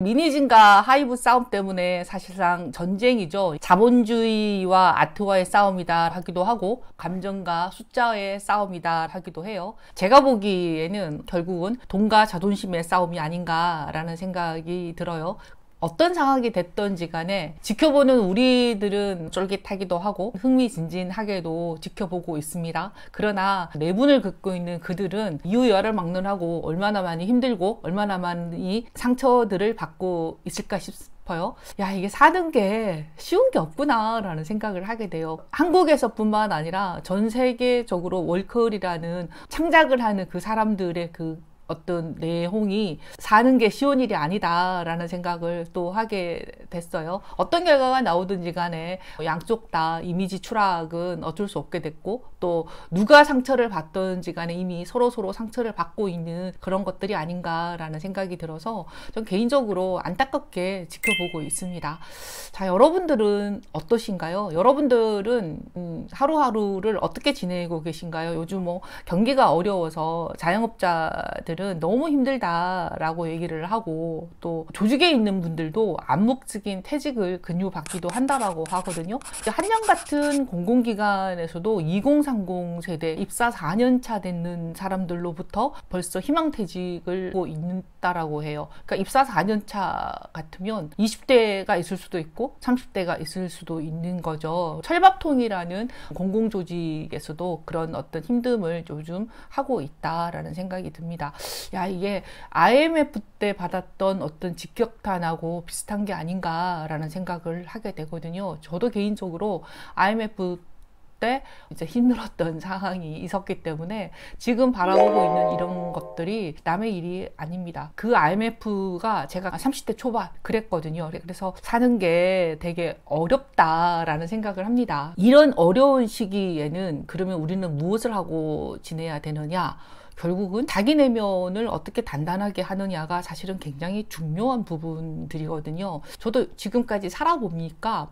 미니진과 하이브 싸움 때문에 사실상 전쟁이죠. 자본주의와 아트와의 싸움이다 하기도 하고 감정과 숫자의 싸움이다 하기도 해요. 제가 보기에는 결국은 돈과 자존심의 싸움이 아닌가라는 생각이 들어요. 어떤 상황이 됐던지 간에 지켜보는 우리들은 쫄깃하기도 하고 흥미진진하게도 지켜보고 있습니다. 그러나 내분을 긋고 있는 그들은 이유열을 막론하고 얼마나 많이 힘들고 얼마나 많이 상처들을 받고 있을까 싶어요. 야, 이게 사는 게 쉬운 게 없구나 라는 생각을 하게 돼요. 한국에서 뿐만 아니라 전 세계적으로 월클이라는 창작을 하는 그 사람들의 그 어떤 내용이 사는 게 쉬운 일이 아니다라는 생각을 또 하게 됐어요. 어떤 결과가 나오든지 간에 양쪽 다 이미지 추락은 어쩔 수 없게 됐고, 또 누가 상처를 받든지 간에 이미 서로 상처를 받고 있는 그런 것들이 아닌가라는 생각이 들어서 전 개인적으로 안타깝게 지켜보고 있습니다. 자, 여러분들은 어떠신가요? 여러분들은 하루하루를 어떻게 지내고 계신가요? 요즘 뭐 경기가 어려워서 자영업자들 너무 힘들다라고 얘기를 하고, 또 조직에 있는 분들도 암묵적인 퇴직을 근유받기도 한다라고 하거든요. 한영 같은 공공기관에서도 2030 세대 입사 4년 차 됐는 사람들로부터 벌써 희망퇴직을 하고 있다라고 해요. 그러니까 입사 4년 차 같으면 20대가 있을 수도 있고 30대가 있을 수도 있는 거죠. 철밥통이라는 공공조직에서도 그런 어떤 힘듦을 요즘 하고 있다라는 생각이 듭니다. 야, 이게 IMF 때 받았던 어떤 직격탄하고 비슷한 게 아닌가라는 생각을 하게 되거든요. 저도 개인적으로 IMF 때 이제 힘들었던 상황이 있었기 때문에 지금 바라보고 있는 이런 것들이 남의 일이 아닙니다. 그 IMF가 제가 30대 초반 그랬거든요. 그래서 사는 게 되게 어렵다라는 생각을 합니다. 이런 어려운 시기에는 그러면 우리는 무엇을 하고 지내야 되느냐? 결국은 자기 내면을 어떻게 단단하게 하느냐가 사실은 굉장히 중요한 부분들이거든요. 저도 지금까지 살아보니까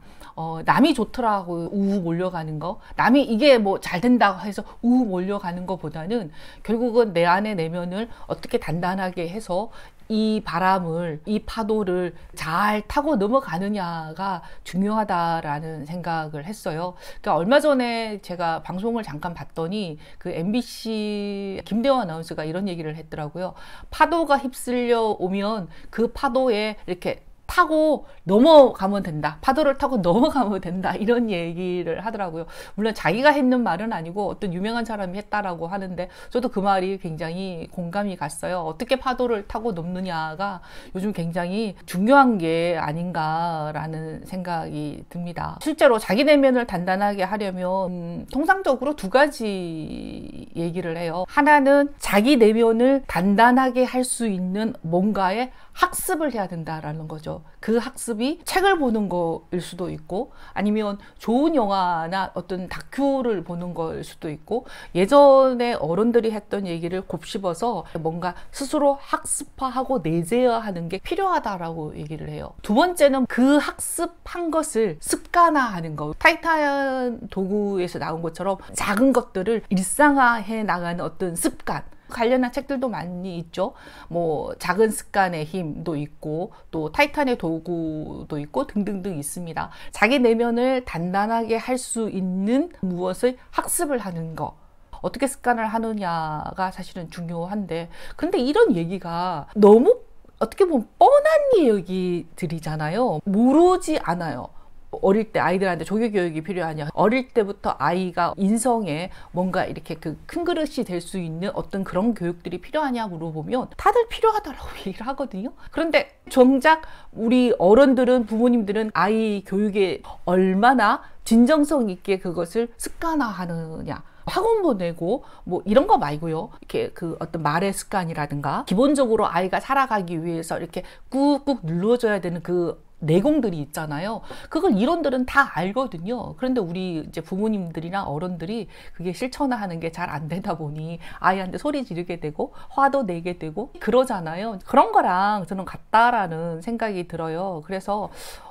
남이 좋더라고 우우 몰려가는 거, 남이 이게 뭐 잘 된다고 해서 우우 몰려가는 것보다는 결국은 내 안의 내면을 어떻게 단단하게 해서 이 바람을, 이 파도를 잘 타고 넘어가느냐가 중요하다라는 생각을 했어요. 그러니까 얼마 전에 제가 방송을 잠깐 봤더니 그 MBC 김대원 아나운서가 이런 얘기를 했더라고요. 파도가 휩쓸려 오면 그 파도에 이렇게 타고 넘어가면 된다. 파도를 타고 넘어가면 된다. 이런 얘기를 하더라고요. 물론 자기가 했는 말은 아니고 어떤 유명한 사람이 했다라고 하는데 저도 그 말이 굉장히 공감이 갔어요. 어떻게 파도를 타고 넘느냐가 요즘 굉장히 중요한 게 아닌가라는 생각이 듭니다. 실제로 자기 내면을 단단하게 하려면 통상적으로 두 가지 얘기를 해요. 하나는 자기 내면을 단단하게 할 수 있는 뭔가의 학습을 해야 된다라는 거죠. 그 학습이 책을 보는 거일 수도 있고 아니면 좋은 영화나 어떤 다큐를 보는 거일 수도 있고 예전에 어른들이 했던 얘기를 곱씹어서 뭔가 스스로 학습화하고 내재화하는 게 필요하다라고 얘기를 해요. 두 번째는 그 학습한 것을 습관화하는 거. 타이탄 도구에서 나온 것처럼 작은 것들을 일상화해 나가는 어떤 습관. 관련한 책들도 많이 있죠. 뭐 작은 습관의 힘도 있고 또 타이탄의 도구도 있고 등등등 있습니다. 자기 내면을 단단하게 할 수 있는 무엇을 학습을 하는 거, 어떻게 습관을 하느냐가 사실은 중요한데, 근데 이런 얘기가 너무 어떻게 보면 뻔한 얘기들이잖아요. 모르지 않아요. 어릴 때 아이들한테 조기 교육이 필요하냐, 어릴 때부터 아이가 인성에 뭔가 이렇게 그 큰 그릇이 될 수 있는 어떤 그런 교육들이 필요하냐 물어보면 다들 필요하다라고 얘기를 하거든요. 그런데 정작 우리 어른들은, 부모님들은 아이 교육에 얼마나 진정성 있게 그것을 습관화하느냐, 학원 보내고 뭐 이런 거 말고요. 이렇게 그 어떤 말의 습관이라든가 기본적으로 아이가 살아가기 위해서 이렇게 꾹꾹 눌러줘야 되는 그 내공들이 있잖아요. 그걸 이론들은 다 알거든요. 그런데 우리 이제 부모님들이나 어른들이 그게 실천하는 게 잘 안 되다 보니 아이한테 소리 지르게 되고 화도 내게 되고 그러잖아요. 그런 거랑 저는 같다라는 생각이 들어요. 그래서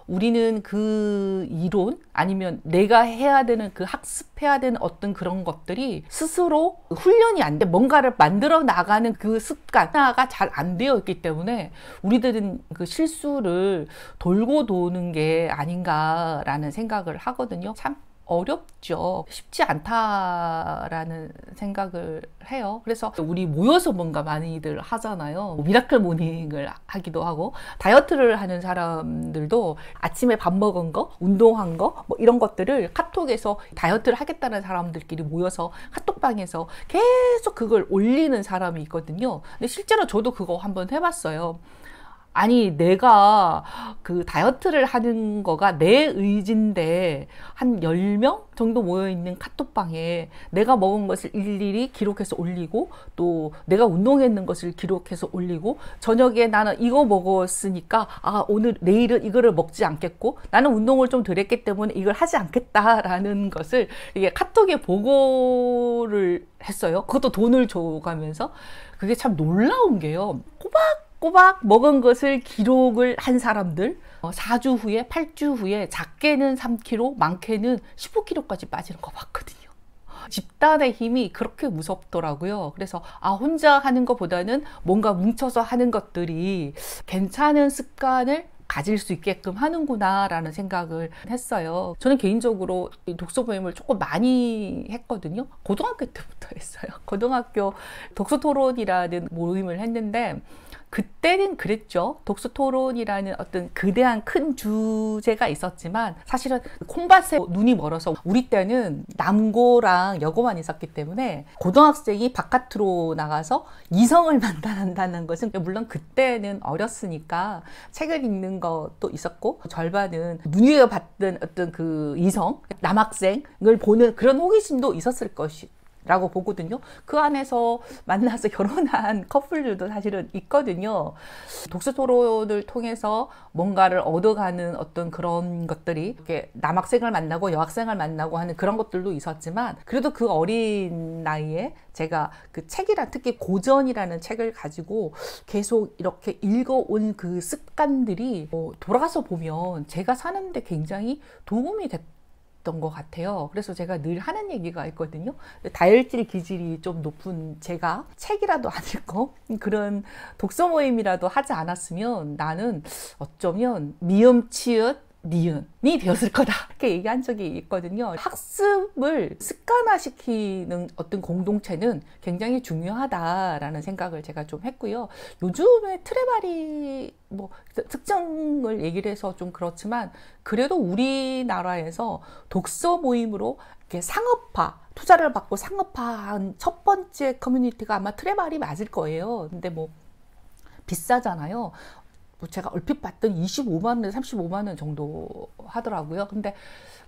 우리는 그 이론 아니면 내가 해야 되는 그 학습해야 되는 어떤 그런 것들이 스스로 훈련이 안 돼. 뭔가를 만들어 나가는 그 습관화가 잘 안 되어 있기 때문에 우리들은 그 실수를 돌고 도는 게 아닌가라는 생각을 하거든요. 참 어렵죠. 쉽지 않다라는 생각을 해요. 그래서 우리 모여서 뭔가 많이들 하잖아요. 미라클 모닝을 하기도 하고, 다이어트를 하는 사람들도 아침에 밥 먹은 거, 운동한 거, 뭐 이런 것들을 카톡에서 다이어트를 하겠다는 사람들끼리 모여서 카톡방에서 계속 그걸 올리는 사람이 있거든요. 근데 실제로 저도 그거 한번 해봤어요. 아니, 내가 그 다이어트를 하는 거가 내 의지인데 한 10명 정도 모여있는 카톡방에 내가 먹은 것을 일일이 기록해서 올리고, 또 내가 운동했는 것을 기록해서 올리고, 저녁에 나는 이거 먹었으니까 오늘 내일은 이거를 먹지 않겠고, 나는 운동을 좀 덜 했기 때문에 이걸 하지 않겠다라는 것을 이게 카톡에 보고를 했어요. 그것도 돈을 줘가면서. 그게 참 놀라운 게요. 꼬박 먹은 것을 기록을 한 사람들 4주 후에 8주 후에 작게는 3kg 많게는 15kg까지 빠지는 거 봤거든요. 집단의 힘이 그렇게 무섭더라고요. 그래서 혼자 하는 것보다는 뭔가 뭉쳐서 하는 것들이 괜찮은 습관을 가질 수 있게끔 하는구나 라는 생각을 했어요. 저는 개인적으로 독서 모임을 조금 많이 했거든요. 고등학교 때부터 했어요. 고등학교 독서 토론이라는 모임을 했는데, 그때는 그랬죠. 독서 토론이라는 어떤 거대한 큰 주제가 있었지만 사실은 콩밭에 눈이 멀어서, 우리 때는 남고랑 여고만 있었기 때문에 고등학생이 바깥으로 나가서 이성을 만난다는 것은, 물론 그때는 어렸으니까 책을 읽는 것도 있었고, 절반은 눈여겨 봤던 어떤 그 이성, 남학생을 보는 그런 호기심도 있었을 라고 보거든요. 그 안에서 만나서 결혼한 커플들도 사실은 있거든요. 독서 토론을 통해서 뭔가를 얻어가는 어떤 그런 것들이, 이렇게 남학생을 만나고 여학생을 만나고 하는 그런 것들도 있었지만, 그래도 그 어린 나이에 제가 그 책이란, 특히 고전이라는 책을 가지고 계속 이렇게 읽어온 그 습관들이 돌아가서 보면 제가 사는데 굉장히 도움이 됐던 것 같아요. 그래서 제가 늘 하는 얘기가 있거든요. 다혈질 기질이 좀 높은 제가 책이라도 안 읽고 그런 독서 모임이라도 하지 않았으면 나는 어쩌면 미음, 치읓, 니은이 되었을 거다, 이렇게 얘기한 적이 있거든요. 학습을 습관화시키는 어떤 공동체는 굉장히 중요하다라는 생각을 제가 좀 했고요. 요즘에 트레바리 특정을 얘기를 해서 좀 그렇지만, 그래도 우리나라에서 독서 모임으로 이렇게 상업화, 투자를 받고 상업화한 첫 번째 커뮤니티가 아마 트레바리 맞을 거예요. 근데 비싸잖아요. 제가 얼핏 봤던 25만 원, 35만 원 정도 하더라고요. 근데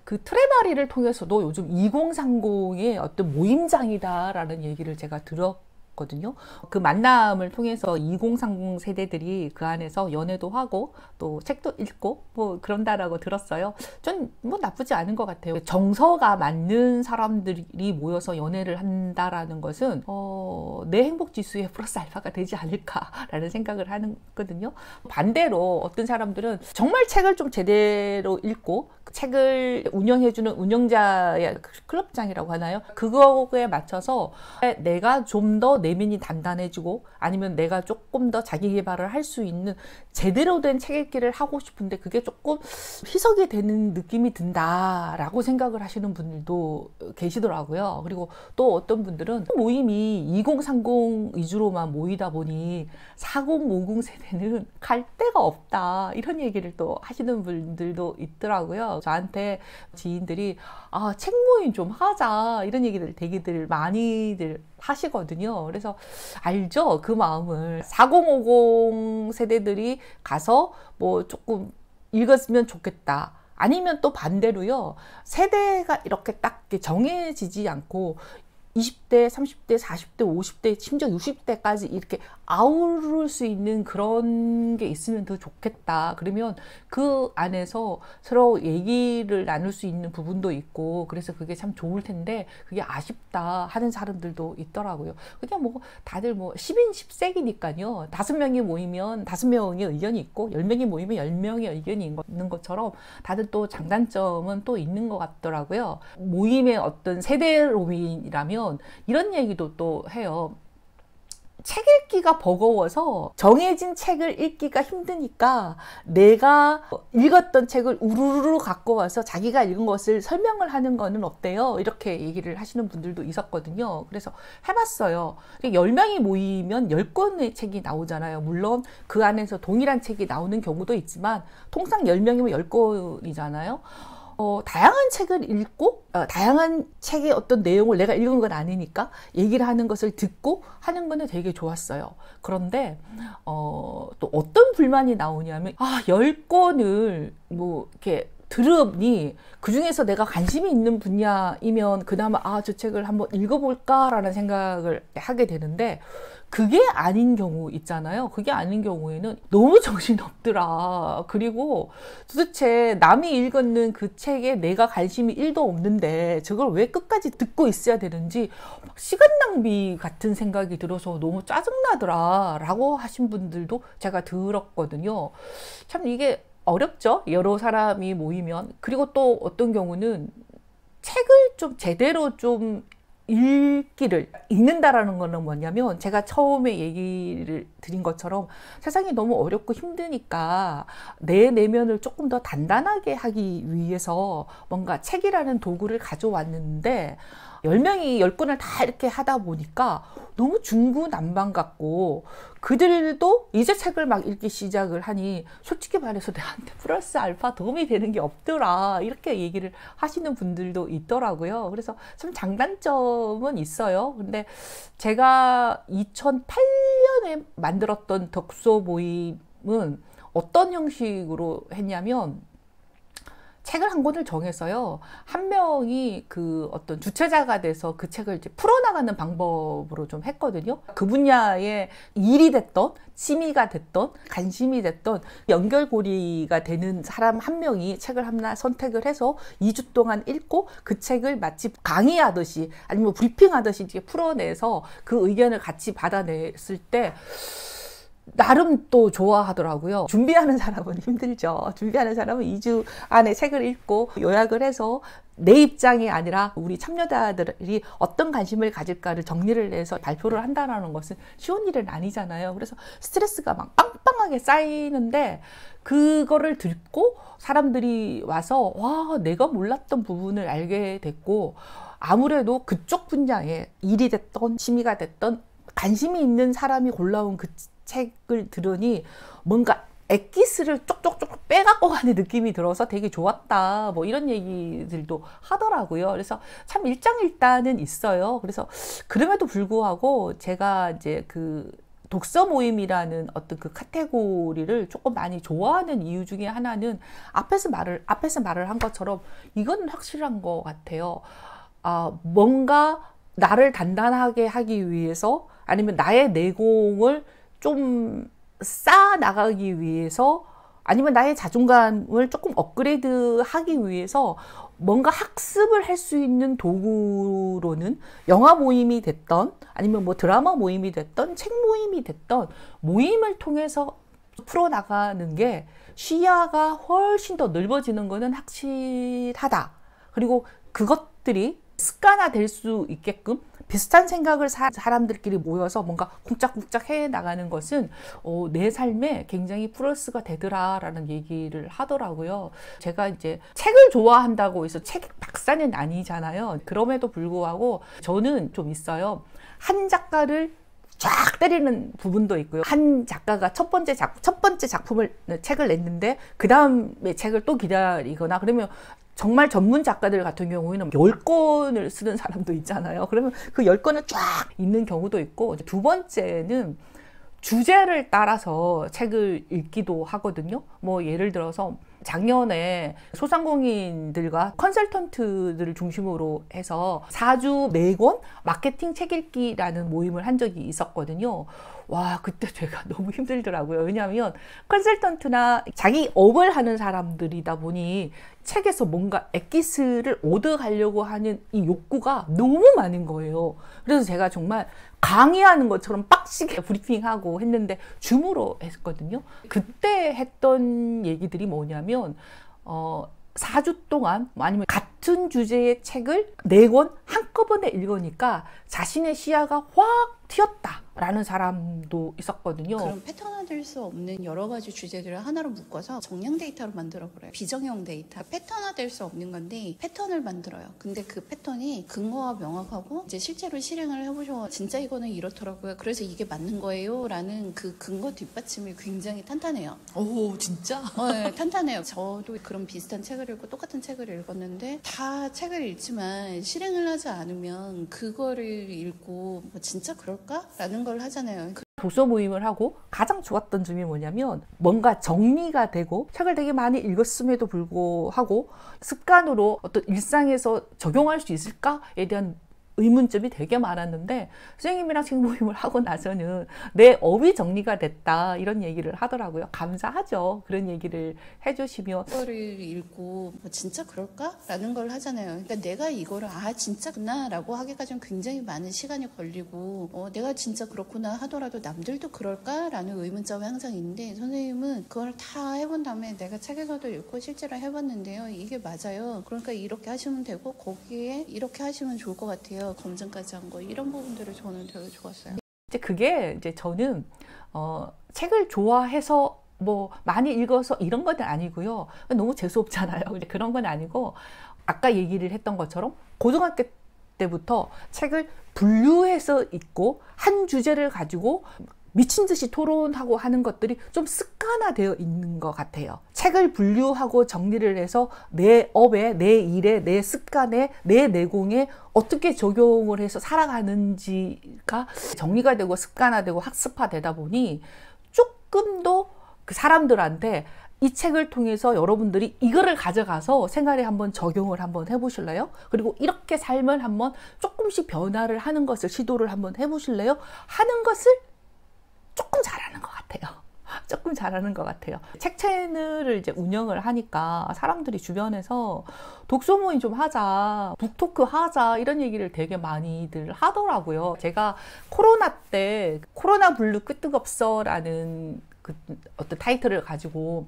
그 트레바리를 통해서도 요즘 2030의 어떤 모임장이다라는 얘기를 제가 들었거든요. 그 만남을 통해서 2030 세대들이 그 안에서 연애도 하고 또 책도 읽고 그런다라고 들었어요. 전 나쁘지 않은 것 같아요. 정서가 맞는 사람들이 모여서 연애를 한다라는 것은 내 행복 지수의 플러스 알파가 되지 않을까라는 생각을 하거든요. 반대로 어떤 사람들은 정말 책을 좀 제대로 읽고 책을 운영해주는 운영자의 클럽장이라고 하나요? 그거에 맞춰서 내가 좀 더 내면이 단단해지고, 아니면 내가 조금 더 자기 개발을 할 수 있는 제대로 된 책 읽기를 하고 싶은데 그게 조금 희석이 되는 느낌이 든다라고 생각을 하시는 분들도 계시더라고요. 그리고 또 어떤 분들은 모임이 2030 위주로만 모이다 보니 40, 50 세대는 갈 데가 없다, 이런 얘기를 또 하시는 분들도 있더라고요. 저한테 지인들이 책 모임 좀 하자, 이런 얘기들 되게들 많이들 하시거든요. 그래서 알죠, 그 마음을. 4050 세대들이 가서 조금 읽었으면 좋겠다. 아니면 또 반대로요, 세대가 이렇게 딱 정해지지 않고 20대, 30대, 40대, 50대, 심지어 60대까지 이렇게 아우를 수 있는 그런 게 있으면 더 좋겠다. 그러면 그 안에서 서로 얘기를 나눌 수 있는 부분도 있고, 그래서 그게 참 좋을 텐데 그게 아쉽다 하는 사람들도 있더라고요. 그냥 뭐 다들 뭐 10인 10색이니까요. 5명이 모이면 5명의 의견이 있고 10명이 모이면 10명의 의견이 있는 것처럼 다들 또 장단점은 또 있는 것 같더라고요. 모임의 어떤 세대로민이라면 이런 얘기도 또 해요. 책 읽기가 버거워서 정해진 책을 읽기가 힘드니까 내가 읽었던 책을 우르르 갖고 와서 자기가 읽은 것을 설명을 하는 거는 어때요? 이렇게 얘기를 하시는 분들도 있었거든요. 그래서 해봤어요. 10명이 모이면 10권의 책이 나오잖아요. 물론 그 안에서 동일한 책이 나오는 경우도 있지만 통상 10명이면 10권이잖아요. 다양한 책을 읽고 다양한 책의 어떤 내용을 내가 읽은 건 아니니까 얘기를 하는 것을 듣고 하는 거는 되게 좋았어요. 그런데 또 어떤 불만이 나오냐면 10권을 뭐 이렇게 들으니 그 중에서 내가 관심이 있는 분야이면 그나마 저 책을 한번 읽어볼까라는 생각을 하게 되는데 그게 아닌 경우 있잖아요. 그게 아닌 경우에는 너무 정신없더라. 그리고 도대체 남이 읽었는 그 책에 내가 관심이 1도 없는데 저걸 왜 끝까지 듣고 있어야 되는지 시간 낭비 같은 생각이 들어서 너무 짜증나더라 라고 하신 분들도 제가 들었거든요. 참 이게 어렵죠. 여러 사람이 모이면. 그리고 또 어떤 경우는 책을 좀 제대로 좀 읽는다라는 거는 뭐냐면 제가 처음에 얘기를 드린 것처럼 세상이 너무 어렵고 힘드니까 내 내면을 조금 더 단단하게 하기 위해서 뭔가 책이라는 도구를 가져왔는데 10명이 10권을 다 이렇게 하다 보니까 너무 중구난방 같고 그들도 이제 책을 막 읽기 시작을 하니 솔직히 말해서 내한테 플러스 알파 도움이 되는 게 없더라 이렇게 얘기를 하시는 분들도 있더라고요. 그래서 참 장단점은 있어요. 근데 제가 2008년에 만들었던 독서 모임은 어떤 형식으로 했냐면 책을 한 권을 정해서요. 한 명이 그 어떤 주체자가 돼서 그 책을 이제 풀어나가는 방법으로 좀 했거든요. 그 분야의 일이 됐던, 취미가 됐던, 관심이 됐던 연결고리가 되는 사람 한 명이 책을 하나 선택을 해서 2주 동안 읽고 그 책을 마치 강의하듯이 아니면 브리핑하듯이 이제 풀어내서 그 의견을 같이 받아냈을 때 나름 또 좋아하더라고요. 준비하는 사람은 힘들죠. 준비하는 사람은 2주 안에 책을 읽고 요약을 해서 내 입장이 아니라 우리 참여자들이 어떤 관심을 가질까를 정리를 해서 발표를 한다는 것은 쉬운 일은 아니잖아요. 그래서 스트레스가 막 빵빵하게 쌓이는데 그거를 듣고 사람들이 와서 와, 내가 몰랐던 부분을 알게 됐고 아무래도 그쪽 분야에 일이 됐던 취미가 됐던 관심이 있는 사람이 골라온 그 책을 들으니 뭔가 엑기스를 쪽쪽쪽 빼갖고 가는 느낌이 들어서 되게 좋았다. 뭐 이런 얘기들도 하더라고요. 그래서 참 일장일단은 있어요. 그래서 그럼에도 불구하고 제가 이제 그 독서 모임이라는 어떤 그 카테고리를 조금 많이 좋아하는 이유 중에 하나는 앞에서 말을 한 것처럼 이건 확실한 것 같아요. 뭔가 나를 단단하게 하기 위해서 아니면 나의 내공을 좀 쌓아 나가기 위해서 아니면 나의 자존감을 조금 업그레이드 하기 위해서 뭔가 학습을 할 수 있는 도구로는 영화 모임이 됐던 아니면 뭐 드라마 모임이 됐던 책 모임이 됐던 모임을 통해서 풀어나가는 게 시야가 훨씬 더 넓어지는 것은 확실하다. 그리고 그것들이 습관화 될 수 있게끔 비슷한 생각을 사람들끼리 모여서 뭔가 쿵짝쿵짝 해 나가는 것은 내 삶에 굉장히 플러스가 되더라라는 얘기를 하더라고요. 제가 이제 책을 좋아한다고 해서 책 박사는 아니잖아요. 그럼에도 불구하고 저는 좀 있어요. 한 작가를 쫙 때리는 부분도 있고요. 한 작가가 첫 번째 작품을 책을 냈는데 그 다음에 책을 또 기다리거나 그러면 정말 전문 작가들 같은 경우에는 10권을 쓰는 사람도 있잖아요. 그러면 그 10권을 쫙 읽는 경우도 있고 두 번째는 주제를 따라서 책을 읽기도 하거든요. 뭐 예를 들어서 작년에 소상공인들과 컨설턴트들을 중심으로 해서 4주 4권 마케팅 책 읽기라는 모임을 한 적이 있었거든요. 와, 그때 제가 너무 힘들더라고요. 왜냐하면 컨설턴트나 자기 업을 하는 사람들이다 보니 책에서 뭔가 엑기스를 얻어가려고 하는 이 욕구가 너무 많은 거예요. 그래서 제가 정말 강의하는 것처럼 빡시게 브리핑하고 했는데 줌으로 했거든요. 그때 했던 얘기들이 뭐냐면 4주 동안 아니면 같은 주제의 책을 4권 한꺼번에 읽으니까 자신의 시야가 확 튀었다라는 사람도 있었거든요. 그럼 패턴화될 수 없는 여러 가지 주제들을 하나로 묶어서 정량 데이터로 만들어버려요. 비정형 데이터. 패턴화될 수 없는 건데 패턴을 만들어요. 근데 그 패턴이 근거가 명확하고 이제 실제로 실행을 해보셔. 진짜 이거는 이렇더라고요. 그래서 이게 맞는 거예요. 라는 그 근거 뒷받침이 굉장히 탄탄해요. 오, 진짜? 네, 탄탄해요. 저도 그런 비슷한 책을 읽고 똑같은 책을 읽었는데 다 책을 읽지만 실행을 하지 않으면 그거를 읽고 뭐 진짜 그럴까? 라는 걸 하잖아요. 독서 모임을 하고 가장 좋았던 점이 뭐냐면 뭔가 정리가 되고 책을 되게 많이 읽었음에도 불구하고 습관으로 어떤 일상에서 적용할 수 있을까에 대한 의문점이 되게 많았는데 선생님이랑 책 모임을 하고 나서는 내 업이 정리가 됐다 이런 얘기를 하더라고요. 감사하죠. 그런 얘기를 해주시면 이거를 읽고 뭐 진짜 그럴까? 라는 걸 하잖아요. 그러니까 내가 이거를 진짜구나 라고 하기까지는 굉장히 많은 시간이 걸리고 내가 진짜 그렇구나 하더라도 남들도 그럴까? 라는 의문점이 항상 있는데 선생님은 그걸 다 해본 다음에 내가 책에서도 읽고 실제로 해봤는데요. 이게 맞아요. 그러니까 이렇게 하시면 되고 거기에 이렇게 하시면 좋을 것 같아요. 검증까지 한 거 이런 부분들을 저는 되게 좋았어요. 이제 그게 이제 저는 책을 좋아해서 뭐 많이 읽어서 이런 건 아니고요. 너무 재수 없잖아요. 근데 그런 건 아니고 아까 얘기를 했던 것처럼 고등학교 때부터 책을 분류해서 읽고 한 주제를 가지고 미친 듯이 토론하고 하는 것들이 좀 습관화되어 있는 것 같아요. 책을 분류하고 정리를 해서 내 업에, 내 일에, 내 습관에, 내 내공에 어떻게 적용을 해서 살아가는지가 정리가 되고 습관화되고 학습화되다 보니 조금 더 그 사람들한테 이 책을 통해서 여러분들이 이거를 가져가서 생활에 한번 적용을 한번 해보실래요? 그리고 이렇게 삶을 한번 조금씩 변화를 하는 것을 시도를 한번 해보실래요? 하는 것을 조금 잘하는 것 같아요. 조금 잘하는 것 같아요. 책 채널을 이제 운영을 하니까 사람들이 주변에서 독서 모임 좀 하자, 북토크 하자 이런 얘기를 되게 많이들 하더라고요. 제가 코로나 때 코로나 블루 끄떡없어라는 그 어떤 타이틀을 가지고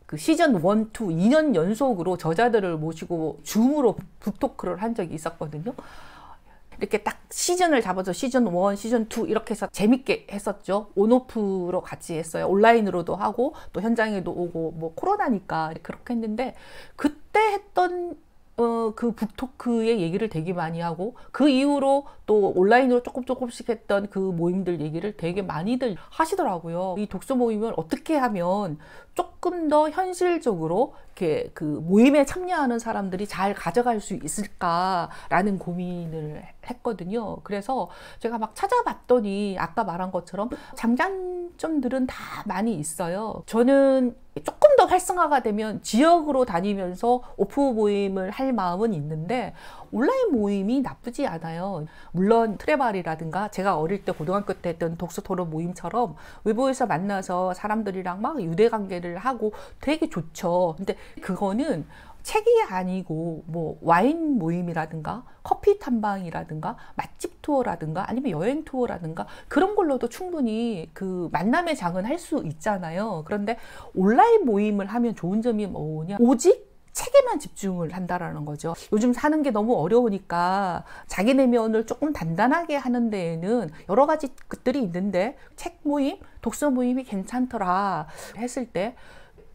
그 시즌 1, 2, 2년 연속으로 저자들을 모시고 줌으로 북토크를 한 적이 있었거든요. 이렇게 딱 시즌을 잡아서 시즌 1, 시즌 2 이렇게 해서 재밌게 했었죠. 온오프로 같이 했어요. 온라인으로도 하고 또 현장에도 오고 뭐 코로나니까 그렇게 했는데 그때 했던 그 북토크의 얘기를 되게 많이 하고 그 이후로 또 온라인으로 조금씩 했던 그 모임들 얘기를 되게 많이들 하시더라고요. 이 독서 모임을 어떻게 하면 조금 더 현실적으로 이렇게 그 모임에 참여하는 사람들이 잘 가져갈 수 있을까라는 고민을 했거든요. 그래서 제가 막 찾아봤더니 아까 말한 것처럼 장단점들은 다 많이 있어요. 저는 조금 더 활성화가 되면 지역으로 다니면서 오프 모임을 할 마음은 있는데 온라인 모임이 나쁘지 않아요. 물론 트레발이라든가 제가 어릴 때 고등학교 때 했던 독서 토론 모임처럼 외부에서 만나서 사람들이랑 막 유대관계를 하고 되게 좋죠. 근데 그거는 책이 아니고 뭐 와인 모임이라든가 커피 탐방이라든가 맛집 투어라든가 아니면 여행 투어라든가 그런 걸로도 충분히 그 만남의 장은 할 수 있잖아요. 그런데 온라인 모임을 하면 좋은 점이 뭐냐? 오직 책에만 집중을 한다라는 거죠. 요즘 사는 게 너무 어려우니까 자기 내면을 조금 단단하게 하는 데에는 여러 가지 것들이 있는데 책 모임, 독서 모임이 괜찮더라 했을 때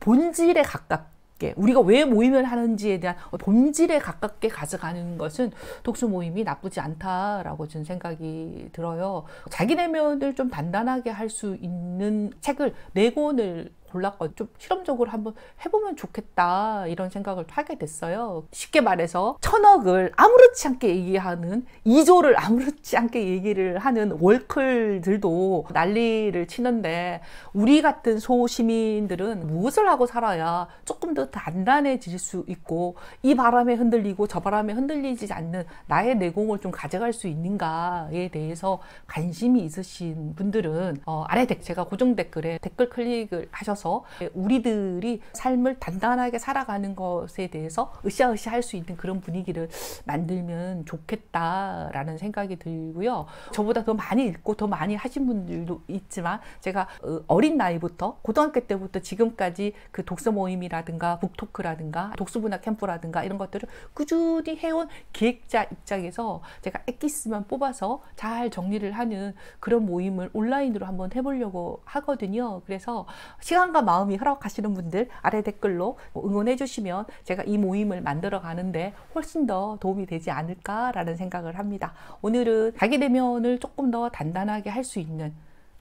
본질에 가깝게 우리가 왜 모임을 하는지에 대한 본질에 가깝게 가져가는 것은 독서 모임이 나쁘지 않다라고 저는 생각이 들어요. 자기 내면을 좀 단단하게 할 수 있는 책을 4권을 골랐거든요. 좀 실험적으로 한번 해보면 좋겠다 이런 생각을 하게 됐어요. 쉽게 말해서 1000억을 아무렇지 않게 얘기하는 2조를 아무렇지 않게 얘기를 하는 월클들도 난리를 치는데 우리 같은 소시민들은 무엇을 하고 살아야 조금 더 단단해질 수 있고 이 바람에 흔들리고 저 바람에 흔들리지 않는 나의 내공을 좀 가져갈 수 있는가에 대해서 관심이 있으신 분들은 아래 제가 고정 댓글에 댓글 클릭을 하셔서 우리들이 삶을 단단하게 살아가는 것에 대해서 으쌰으쌰 할 수 있는 그런 분위기를 만들면 좋겠다라는 생각이 들고요. 저보다 더 많이 읽고 더 많이 하신 분들도 있지만 제가 어린 나이부터 고등학교 때부터 지금까지 그 독서 모임이라든가 북토크라든가 독서문화 캠프라든가 이런 것들을 꾸준히 해온 기획자 입장에서 제가 엑기스만 뽑아서 잘 정리를 하는 그런 모임을 온라인으로 한번 해보려고 하거든요. 그래서 시간과 마음이 허락하시는 분들 아래 댓글로 응원해 주시면 제가 이 모임을 만들어 가는데 훨씬 더 도움이 되지 않을까라는 생각을 합니다. 오늘은 자기 내면을 조금 더 단단하게 할 수 있는,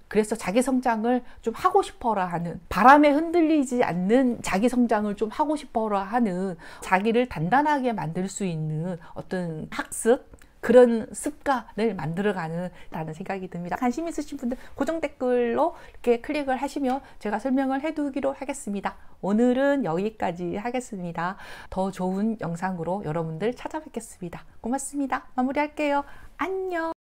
그래서 자기 성장을 좀 하고 싶어라 하는, 바람에 흔들리지 않는 자기 성장을 좀 하고 싶어라 하는, 자기를 단단하게 만들 수 있는 어떤 학습, 그런 습관을 만들어가는 라는 생각이 듭니다. 관심 있으신 분들 고정 댓글로 이렇게 클릭을 하시면 제가 설명을 해두기로 하겠습니다. 오늘은 여기까지 하겠습니다. 더 좋은 영상으로 여러분들 찾아뵙겠습니다. 고맙습니다. 마무리할게요. 안녕.